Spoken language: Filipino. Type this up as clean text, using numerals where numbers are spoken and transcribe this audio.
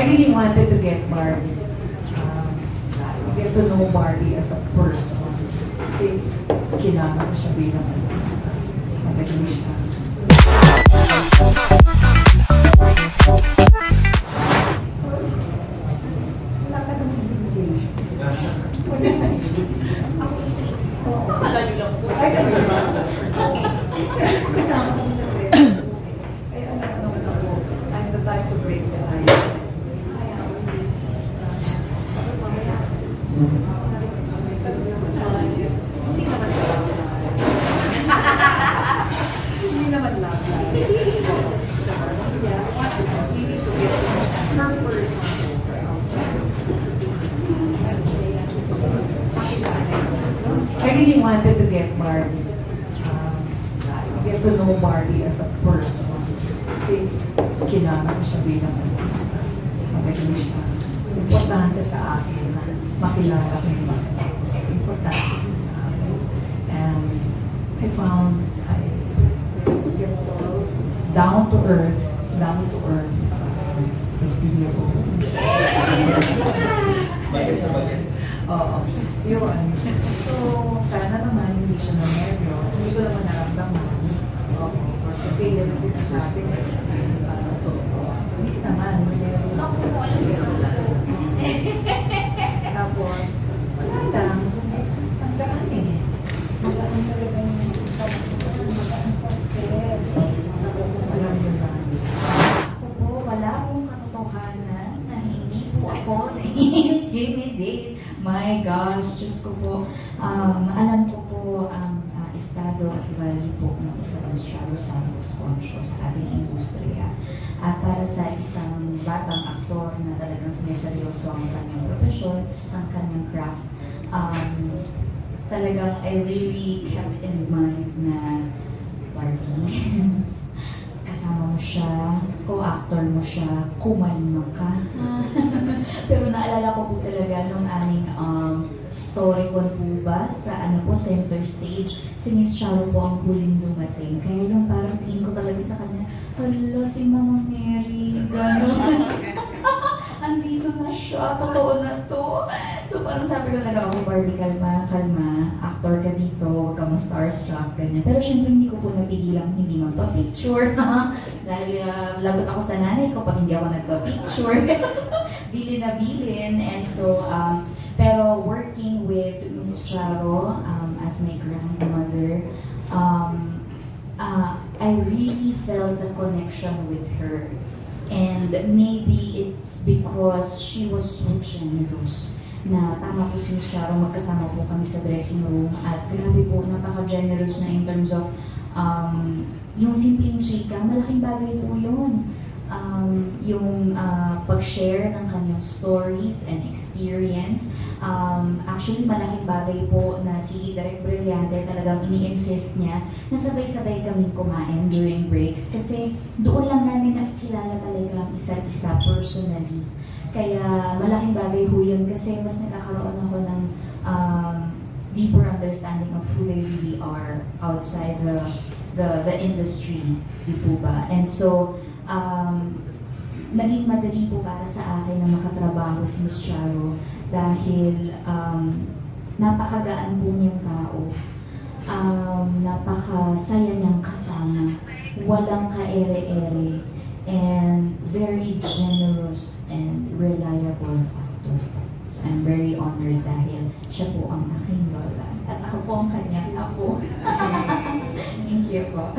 I really wanted to get Barbie. Get to know Barbie as a person. Kasi kilala ko siya bilang artista. Magaling siya. Wala ka naman invitation. Ako kasi, akala nyo lang po. Ay, kasama ko sa trip. Ay, alam ko naman ako. I'm the type to break the ice. Tapos mamaya, hindi naman lang. Yeah, what we need to get her person I really wanted to get Barbie. Get to know Barbie as a person. Kasi kilala ko siya bilang artista. Magaling siya. Importante sa akin na makilala ko yung mga importante sa akin. And I found simple, down to earth, Cecilia po. Oo, yun. So, sana naman hindi siya na-nervyos. Hindi ko naman naramdaman. Oo, kasi yun ang sinasabi ko. Hindi naman. Tapos, wala lang. Ang gaan eh. Magaan talaga yung isang magaan sa set. Alam nyo ba? Ako po, wala akong katotohanan na hindi po ako na-intimidate. My gosh, Diyos ko po. Alam ko po ang estado at value po ng isang Estrado Santos Concho sa ating industriya. At para sa isang batang aktor na talagang sineseryoso ang kanyang profesyon, ang kanyang craft, talagang I really kept in mind na Barbie, kasama mo siya, co-actor mo siya, kumalma ka. Pero naalala ko po talaga nung aming story po ba sa center stage, si Miss Charo po ang huling dumating. Kaya yung parang tingin ko talaga sa kanya, hala si Mama Mary, gano'n. Andito na siya, totoo na to. So parang sabi ko talaga, okay Barbie, kalma, actor ka dito, huwag ka ma-starstruck, ganyan. Pero syempre hindi ko po napigilang hindi magpa-picture. Dahil lagot ako sa nanay ko pag hindi ako nagpa-picture. Bilin na bilin. And so, pero working with Miss Charo as my grandmother, I really felt the connection with her. And maybe it's because she was so generous na tama po si Miss Charo, magkasama po kami sa dressing room at grabe po, napaka-generous na in terms of yung simpleng chika, malaking bagay po yun. Yung pag-share ng kanyang stories and experience. Actually, malaking bagay po na si Direk Brillante talagang ini-insist niya na sabay-sabay kaming kumain during breaks kasi doon lang namin nakikilala talaga ang isa't isa personally. Kaya malaking bagay ho yun kasi mas nakakaroon ako ng deeper understanding of who they really are outside the industry, di po ba? And so, naging madali po para sa akin na makatrabaho si Miss Charo dahil napakagaan po niyang tao, napakasaya niyang kasama, walang ka-ere-ere, and very generous and reliable actor. So I'm very honored dahil siya po ang aking lola at ako po ang kanyang apo. Thank you po.